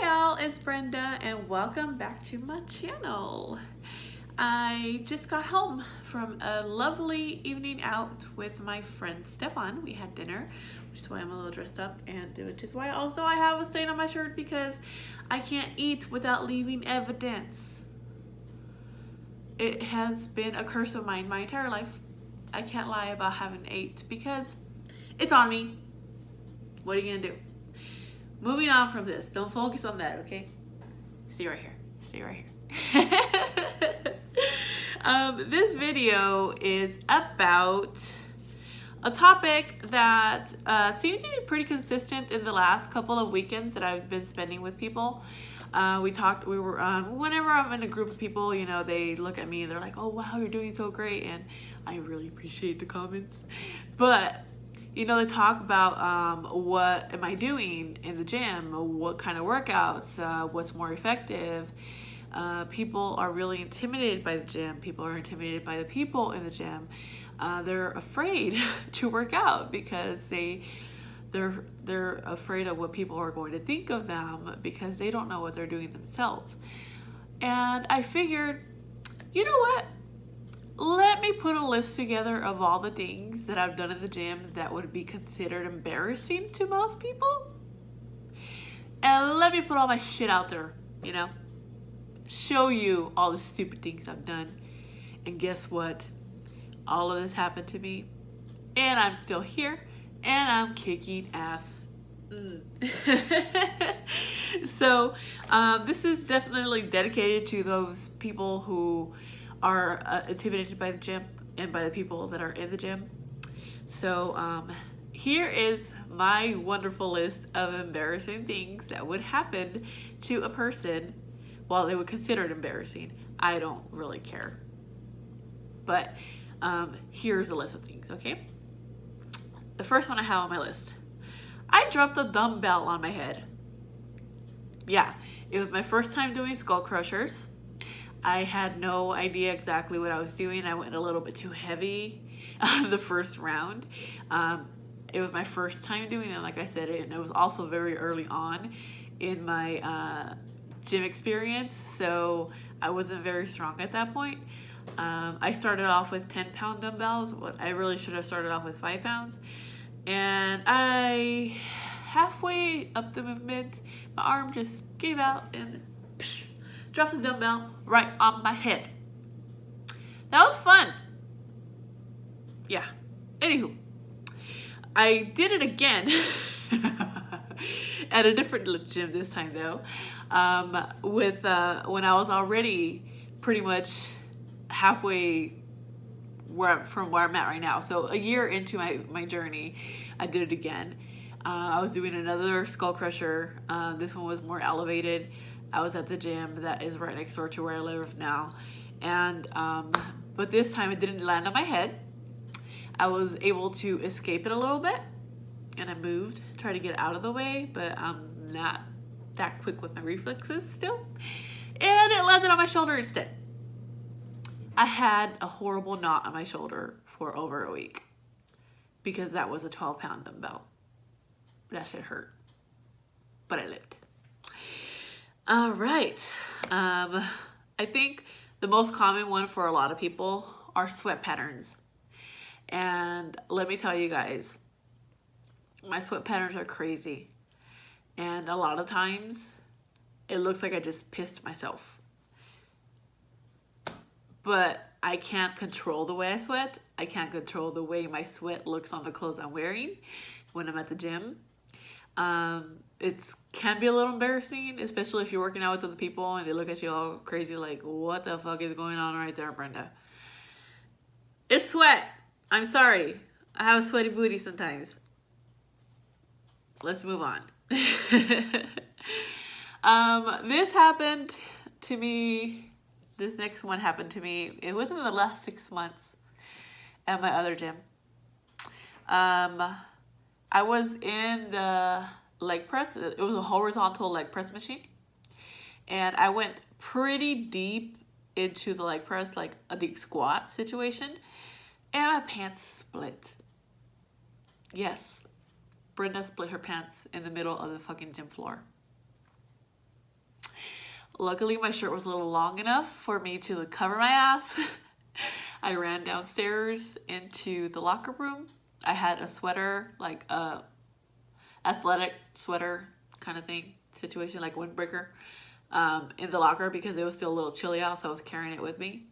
y'all, it's Brenda and welcome back to my channel. I just got home from a lovely evening out with my friend Stefan. We had dinner, which is why I'm a little dressed up, and which is why also I have a stain on my shirt because I can't eat without leaving evidence. It has been a curse of mine my entire life. I can't lie about having ate because it's on me. What are you gonna do? Moving on from this, don't focus on that, okay? Stay right here. Stay right here. This video is about a topic that seemed to be pretty consistent in the last couple of weekends that I've been spending with people. Whenever I'm in a group of people, you know, they look at me and they're like, oh wow, you're doing so great, and I really appreciate the comments. But you know, they talk about what am I doing in the gym, what kind of workouts, what's more effective. People are really intimidated by the gym. People are intimidated by the people in the gym. They're afraid to work out because they're afraid of what people are going to think of them because they don't know what they're doing themselves. And I figured, you know what? Let me put a list together of all the things that I've done in the gym that would be considered embarrassing to most people. And let me put all my shit out there, you know? Show you all the stupid things I've done. And guess what? All of this happened to me. And I'm still here. And I'm kicking ass. So, this is definitely dedicated to those people who are intimidated by the gym and by the people that are in the gym. So here is my wonderful list of embarrassing things that would happen to a person while they would consider it embarrassing. I don't really care. But here's a list of things, okay? The first one I have on my list. I dropped a dumbbell on my head. Yeah, it was my first time doing skull crushers. I had no idea exactly what I was doing. I went a little bit too heavy the first round. It was my first time doing it, like I said, and it was also very early on in my gym experience, so I wasn't very strong at that point. I started off with 10-pound dumbbells, but I really should have started off with 5 pounds. And halfway up the movement, my arm just gave out and dropped the dumbbell right on my head. That was fun. Yeah. Anywho, I did it again at a different gym this time though. When I was already pretty much halfway from where I'm at right now. So a year into my journey, I did it again. I was doing another skull crusher. This one was more elevated. I was at the gym that is right next door to where I live now. And, but this time it didn't land on my head. I was able to escape it a little bit. And I moved, tried to get out of the way, but I'm not that quick with my reflexes still. And it landed on my shoulder instead. I had a horrible knot on my shoulder for over a week because that was a 12-pound dumbbell. That shit hurt, but I lived. All right. I think the most common one for a lot of people are sweat patterns. And let me tell you guys, my sweat patterns are crazy. And a lot of times it looks like I just pissed myself. But I can't control the way I sweat. I can't control the way my sweat looks on the clothes I'm wearing when I'm at the gym. It can be a little embarrassing, especially if you're working out with other people and they look at you all crazy like, what the fuck is going on right there, Brenda? It's sweat. I'm sorry. I have a sweaty booty sometimes. Let's move on. This happened to me. This next one happened to me within the last 6 months at my other gym. I was in the leg press. It was a horizontal leg press machine. And I went pretty deep into the leg press, like a deep squat situation. And my pants split. Yes, Brenda split her pants in the middle of the fucking gym floor. Luckily, my shirt was a little long enough for me to cover my ass. I ran downstairs into the locker room. I had a sweater, like a athletic sweater kind of thing, situation, like windbreaker, in the locker because it was still a little chilly out, so I was carrying it with me.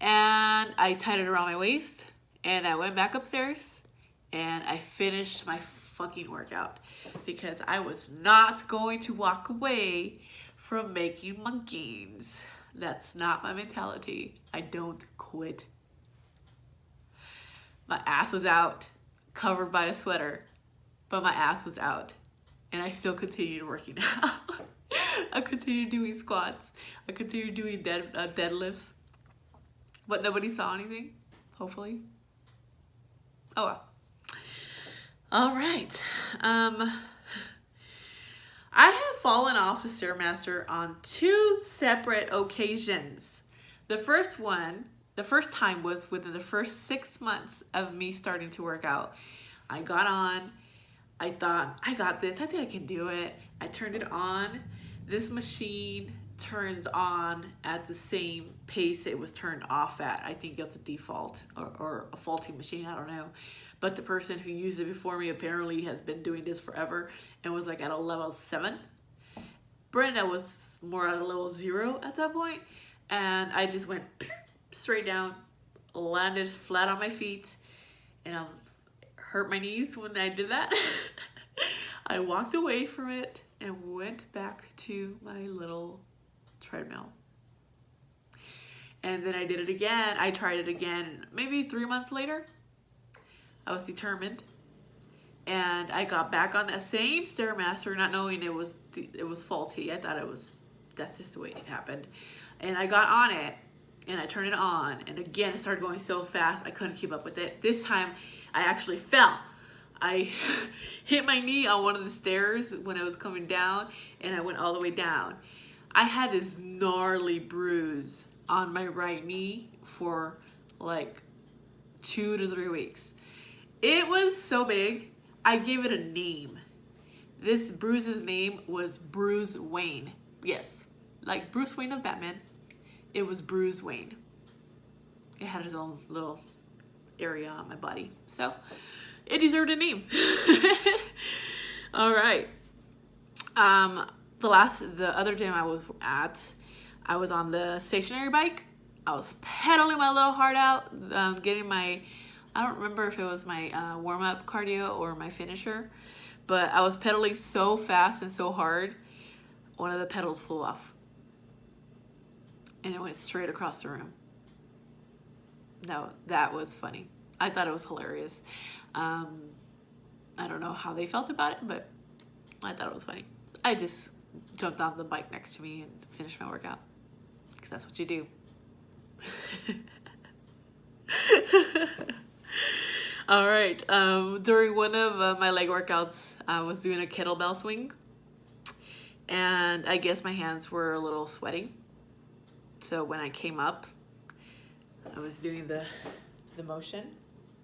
And I tied it around my waist, and I went back upstairs, and I finished my fucking workout because I was not going to walk away from making my gains. That's not my mentality. I don't quit. My ass was out, covered by a sweater, but my ass was out, and I still continued working out. I continued doing squats. I continued doing deadlifts, but nobody saw anything, hopefully. Oh well. All right. I have fallen off the Stairmaster on 2 separate occasions. The first time was within the first 6 months of me starting to work out. I got on. I thought, I got this. I think I can do it. I turned it on. This machine turns on at the same pace it was turned off at. I think it's a default or a faulty machine. I don't know. But the person who used it before me apparently has been doing this forever and was like at a level 7. Brenda was more at a level 0 at that point. And I just went straight down, landed flat on my feet, and hurt my knees when I did that. I walked away from it and went back to my little treadmill. And then I did it again. I tried it again maybe 3 months later. I was determined, and I got back on that same Stairmaster, not knowing it was faulty. I thought that's just the way it happened. And I got on it, and I turned it on, and again it started going so fast I couldn't keep up with it. This time I actually fell. I hit my knee on one of the stairs when I was coming down, and I went all the way down. I had this gnarly bruise on my right knee for like 2 to 3 weeks. It was so big, I gave it a name. This bruise's name was Bruce Wayne. Yes, like Bruce Wayne of Batman. It was Bruce Wayne. It had his own little area on my body. So, it deserved a name. All right. The other gym I was at, I was on the stationary bike. I was pedaling my little heart out, getting my, I don't remember if it was my warm-up cardio or my finisher, but I was pedaling so fast and so hard, one of the pedals flew off. And it went straight across the room. No, that was funny. I thought it was hilarious. I don't know how they felt about it, but I thought it was funny. I just jumped on the bike next to me and finished my workout, because that's what you do. All right. During one of my leg workouts, I was doing a kettlebell swing, and I guess my hands were a little sweaty. So when I came up, I was doing the motion.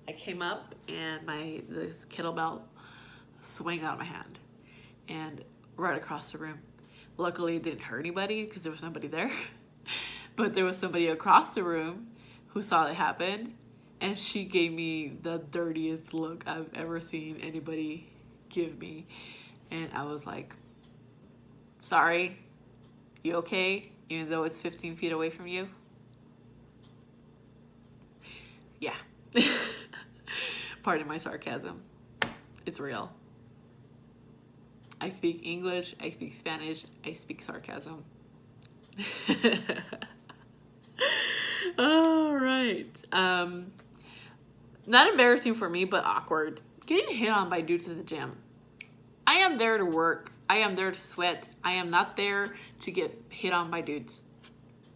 I came up, and the kettlebell swung out of my hand and right across the room. Luckily, it didn't hurt anybody because there was nobody there. But there was somebody across the room who saw it happen, and she gave me the dirtiest look I've ever seen anybody give me. And I was like, sorry, you okay? Even though it's 15 feet away from you? Yeah. Pardon my sarcasm. It's real. I speak English, I speak Spanish, I speak sarcasm. All right. Not embarrassing for me, but awkward. Getting hit on by dudes in the gym. I am there to work. I am there to sweat. I am not there to get hit on by dudes.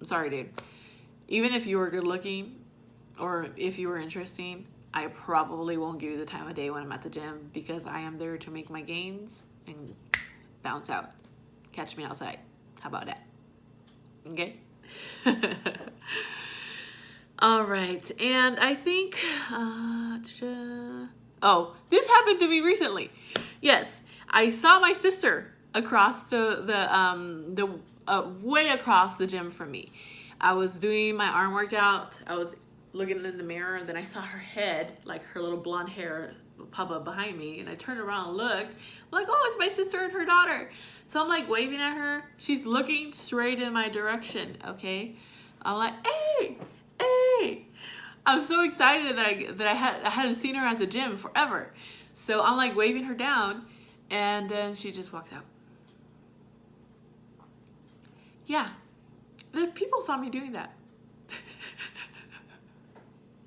I'm sorry, dude. Even if you were good looking or if you were interesting, I probably won't give you the time of day when I'm at the gym, because I am there to make my gains and bounce out. Catch me outside. How about that? Okay? All right. And I think, this happened to me recently. Yes. I saw my sister across the way across the gym from me. I was doing my arm workout. I was looking in the mirror, and then I saw her head, like her little blonde hair, pop up behind me, and I turned around and looked. I'm like, oh, it's my sister and her daughter. So I'm like waving at her. She's looking straight in my direction. Okay, I'm like, hey, hey. I'm so excited that I hadn't seen her at the gym forever. So I'm like waving her down, and then she just walks out. Yeah, the people saw me doing that.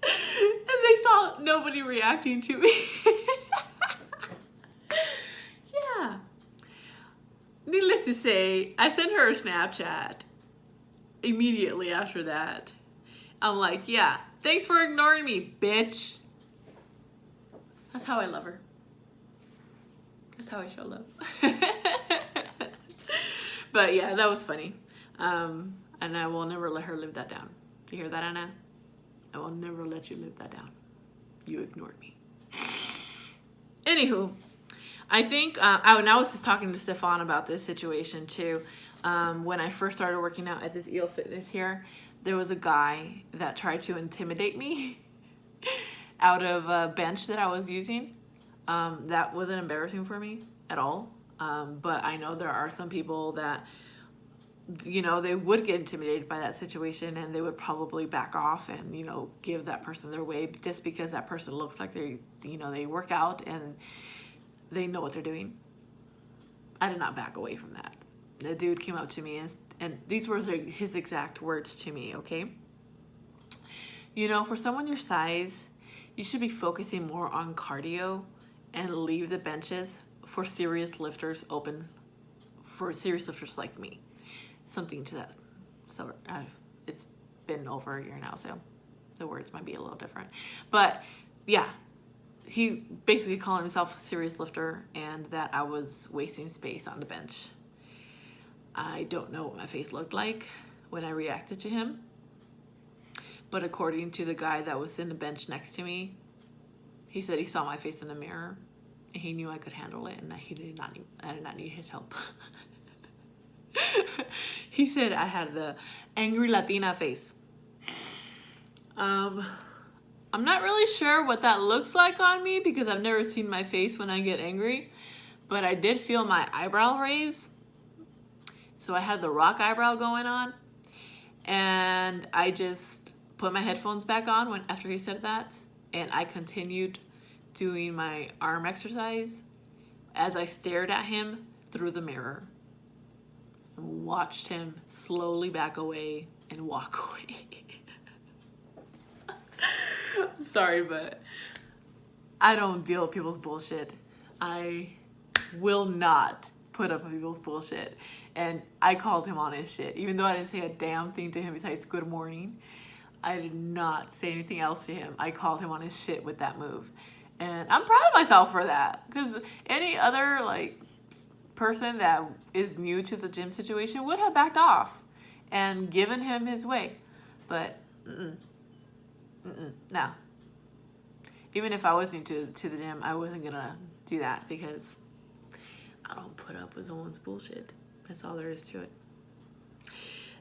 And they saw nobody reacting to me. Yeah. Needless to say, I sent her a Snapchat immediately after that. I'm like, yeah, thanks for ignoring me, bitch. That's how I love her. That's how I show love. But yeah, that was funny. And I will never let her live that down. You hear that, Anna? I will never let you live that down. You ignored me. Anywho, I think, I was just talking to Stefan about this situation too. When I first started working out at this EO Fitness here, there was a guy that tried to intimidate me out of a bench that I was using. That wasn't embarrassing for me at all. But I know there are some people that, you know, they would get intimidated by that situation, and they would probably back off and, you know, give that person their way just because that person looks like they, you know, they work out and they know what they're doing. I did not back away from that. The dude came up to me, and these were his exact words to me, okay? You know, for someone your size, you should be focusing more on cardio and leave the benches for serious lifters open, for serious lifters like me. Something to that. So it's been over a year now, so the words might be a little different. But yeah, he basically called himself a serious lifter and that I was wasting space on the bench. I don't know what my face looked like when I reacted to him, but according to the guy that was in the bench next to me, he said he saw my face in the mirror and he knew I could handle it and that I did not need his help. He said I had the angry Latina face. I'm not really sure what that looks like on me because I've never seen my face when I get angry, but I did feel my eyebrow raise. So I had the rock eyebrow going on, and I just put my headphones back on after he said that, and I continued doing my arm exercise as I stared at him through the mirror and watched him slowly back away and walk away. I'm sorry, but I don't deal with people's bullshit. I will not put up with people's bullshit. And I called him on his shit. Even though I didn't say a damn thing to him besides good morning, I did not say anything else to him. I called him on his shit with that move. And I'm proud of myself for that. Because any other, like, person that is new to the gym situation would have backed off and given him his way. But, no. Even if I was new to the gym, I wasn't going to do that because I don't put up with someone's bullshit. That's all there is to it.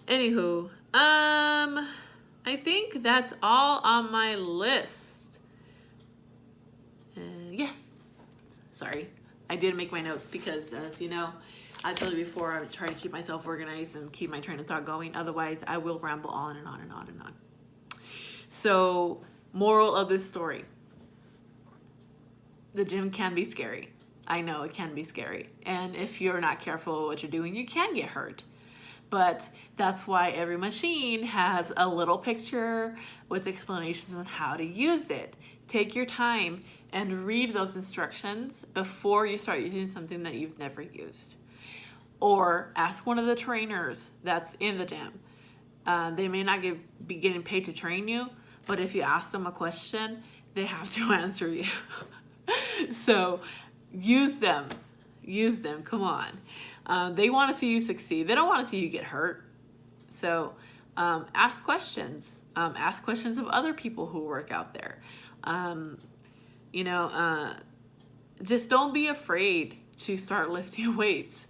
Anywho, I think that's all on my list. Yes. Sorry. I did make my notes because, as you know, I told you before, I try to keep myself organized and keep my train of thought going. Otherwise, I will ramble on and on and on and on. So, moral of this story. The gym can be scary. I know it can be scary. And if you're not careful with what you're doing, you can get hurt. But that's why every machine has a little picture with explanations on how to use it. Take your time and read those instructions before you start using something that you've never used. Or ask one of the trainers that's in the gym. They may not be getting paid to train you, but if you ask them a question, they have to answer you. So use them. Use them. Come on. They want to see you succeed. They don't want to see you get hurt. So ask questions. Ask questions of other people who work out there. Just don't be afraid to start lifting weights.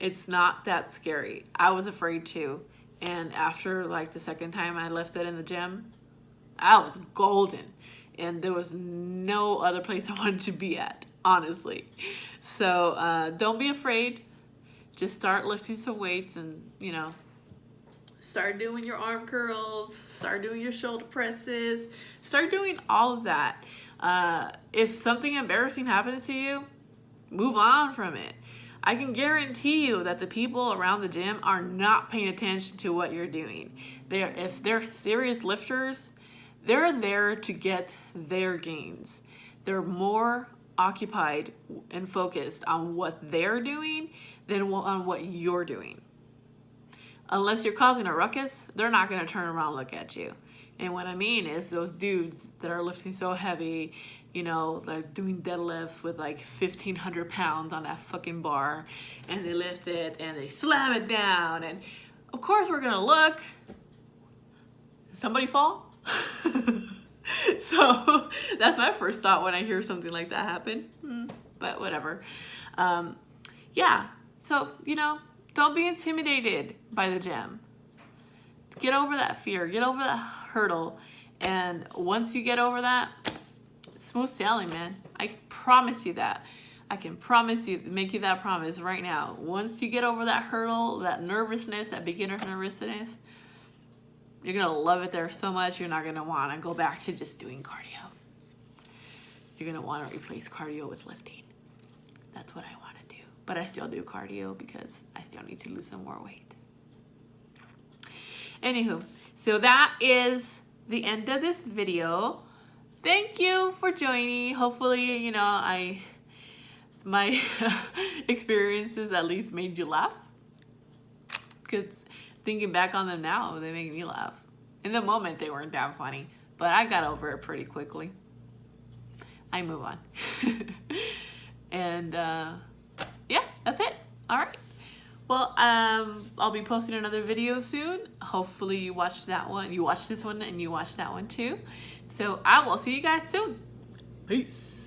It's not that scary. I was afraid too. And after like the second time I lifted in the gym, I was golden. And there was no other place I wanted to be at, honestly. So don't be afraid. Just start lifting some weights and, you know, start doing your arm curls, start doing your shoulder presses, start doing all of that. If something embarrassing happens to you, move on from it. I can guarantee you that the people around the gym are not paying attention to what you're doing. If they're serious lifters, they're there to get their gains. They're more occupied and focused on what they're doing than on what you're doing. Unless you're causing a ruckus, they're not going to turn around and look at you. And what I mean is those dudes that are lifting so heavy, you know, like doing deadlifts with like 1,500 pounds on that fucking bar, and they lift it and they slam it down. And of course we're going to look. Did somebody fall? So that's my first thought when I hear something like that happen. But whatever. Yeah. So, you know, don't be intimidated by the gym. Get over that fear. Get over that hurdle. And once you get over that, smooth sailing, man. I promise you that. I can promise you, make you that promise right now. Once you get over that hurdle, that nervousness, that beginner nervousness, you're going to love it there so much, you're not going to want to go back to just doing cardio. You're going to want to replace cardio with lifting. That's what I want to do. But I still do cardio because I still need to lose some more weight. Anywho, so that is the end of this video. Thank you for joining. Hopefully, you know, my experiences at least made you laugh. Because thinking back on them now, they make me laugh. In the moment, they weren't that funny. But I got over it pretty quickly. I move on. And yeah, that's it. All right. Well, I'll be posting another video soon. Hopefully you watched that one. You watched this one and you watched that one too. So I will see you guys soon. Peace.